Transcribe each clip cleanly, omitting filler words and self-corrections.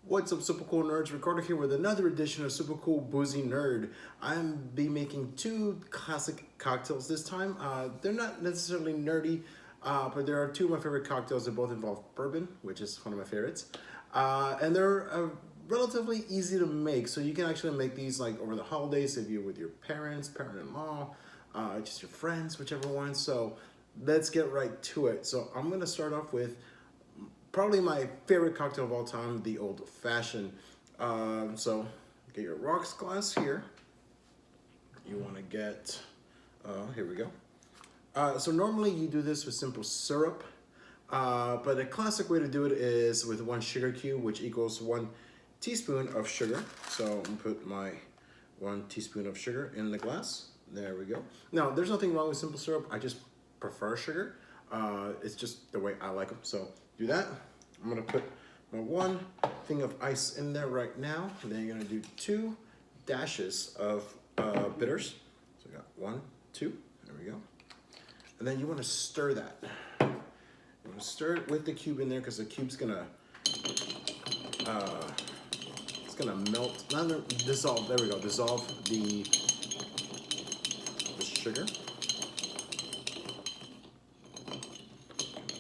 What's up, super cool nerds? Ricardo here with another edition of Super Cool Boozy Nerd. I'm be making two classic cocktails this time. They're not necessarily nerdy, but there are two of my favorite cocktails that both involve bourbon, which is one of my favorites. And they're relatively easy to make, so you can actually make these like over the holidays if you're with your parents, parent-in-law, just your friends, whichever one. So let's get right to it. So I'm gonna start off with probably my favorite cocktail of all time, the Old Fashioned. So get your rocks glass here. You want to get, here we go. So normally you do this with simple syrup, but a classic way to do it is with 1 sugar cube, which equals 1 teaspoon of sugar. So I'm gonna put my 1 teaspoon of sugar in the glass. There we go. Now, there's nothing wrong with simple syrup. I just prefer sugar. It's just the way I like them. So do that. I'm gonna put my 1 thing of ice in there right now. And then you're gonna do 2 dashes of bitters. So I got 1, 2, there we go. And then you wanna stir that. You wanna stir it with the cube in there because the cube's gonna, it's gonna melt, not dissolve, there we go, dissolve the sugar.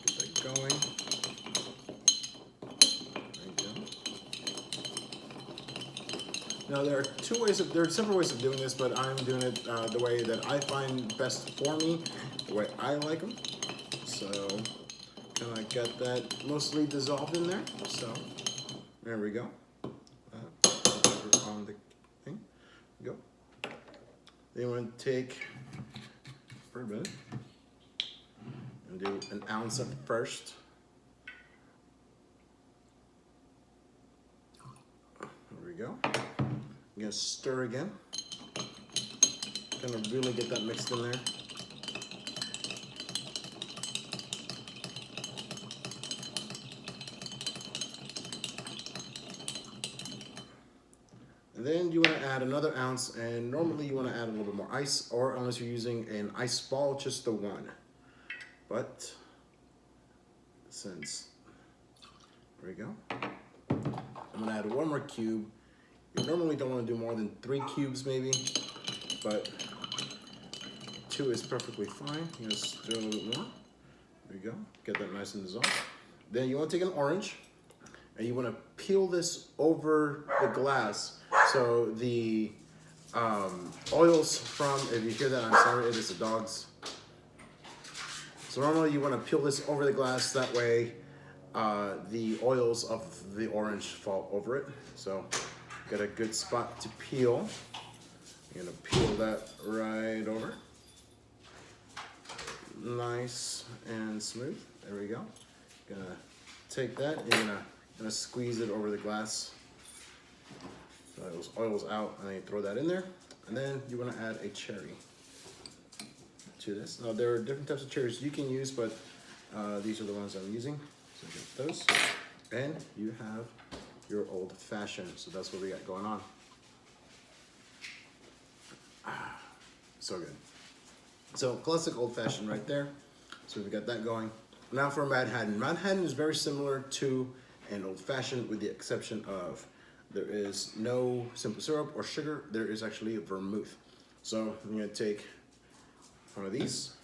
Get that going. Now there are several ways of doing this, but I'm doing it the way that I find best for me, the way I like them. So kind of get that mostly dissolved in there. So there we go. On the thing, go. Then you want to take bourbon and do an ounce at first. There we go. I'm gonna stir again. Gonna really get that mixed in there. And then you want to add another ounce, and normally you want to add a little bit more ice, or unless you're using an ice ball, just the 1. But since, there we go. I'm gonna add 1 more cube. You normally don't want to do more than 3 cubes maybe, but 2 is perfectly fine. You just do a little bit more. There you go. Get that nice and dissolved. Then you want to take an orange and you want to peel this over the glass. So the oils from, if you hear that, I'm sorry, it is the dogs. So normally you want to peel this over the glass, that way the oils of the orange fall over it. So get a good spot to peel. You're gonna peel that right over. Nice and smooth. There we go. Gonna take that and you're gonna squeeze it over the glass. So those oils out, and then you throw that in there. And then you wanna add a cherry to this. Now there are different types of cherries you can use, but these are the ones I'm using. So get those. And you have your Old Fashioned. So that's what we got going on. So good. So classic Old Fashioned right there. So we got that going. Now for Manhattan. Manhattan is very similar to an Old Fashioned with the exception of there is no simple syrup or sugar. There is actually a vermouth. So I'm gonna take one of these.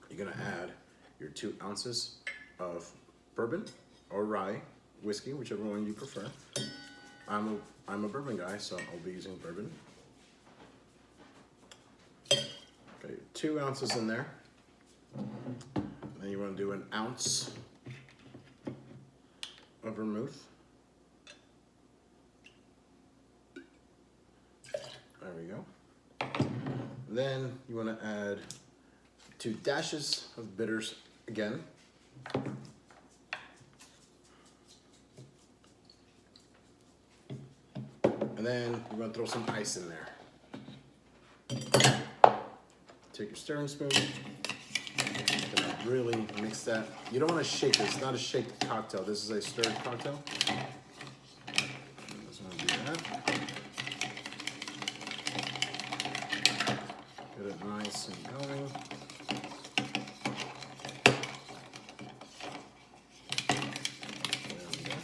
You're gonna add your 2 ounces of bourbon or rye whiskey, whichever one you prefer. I'm a bourbon guy, so I'll be using bourbon. Okay, 2 ounces in there. Then you want to do an ounce of vermouth. There we go. Then you want to add 2 dashes of bitters again. And then you're gonna throw some ice in there. Take your stirring spoon, really mix that. You don't wanna shake this, it's not a shaked cocktail. This is a stirred cocktail. Just wanna do that. Get it nice and going. There we go.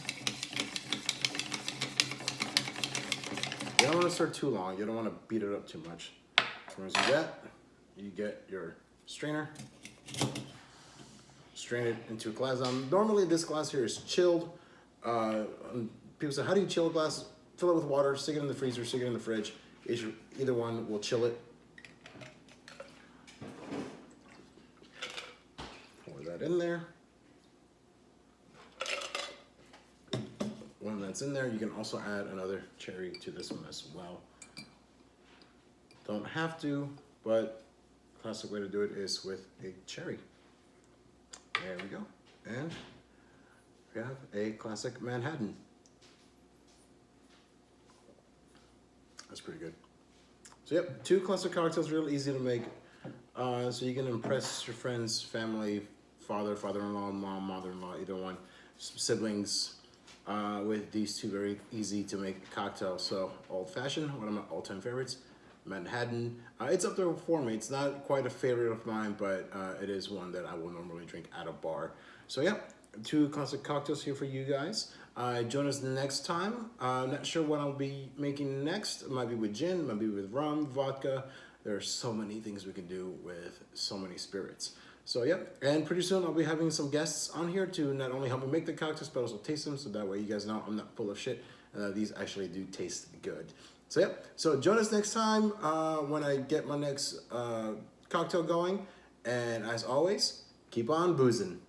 want to stir too long. You don't want to beat it up too much. Once you do that, you get your strainer. Strain it into a glass. Normally this glass here is chilled. People say, how do you chill a glass? Fill it with water, stick it in the freezer, stick it in the fridge. Either one will chill it. Pour that in there. When that's in there, you can also add another cherry to this one as well. Don't have to, but the classic way to do it is with a cherry. There we go. And we have a classic Manhattan. That's pretty good. So yep, 2 classic cocktails, real easy to make. So you can impress your friends, family, father-in-law, mom, mother-in-law, either one, siblings, with these 2 very easy to make cocktails. So old-fashioned, one of my all-time favorites. Manhattan, it's up there for me. It's not quite a favorite of mine, but it is one that I will normally drink at a bar. So yeah, 2 classic cocktails here for you guys. Join us next time. Not sure what I'll be making next. It might be with gin, it might be with rum, vodka. There are so many things we can do with so many spirits. So yeah, and pretty soon I'll be having some guests on here to not only help me make the cocktails, but also taste them, so that way you guys know I'm not full of shit. These actually do taste good. So yeah, so join us next time when I get my next cocktail going. And as always, keep on boozing.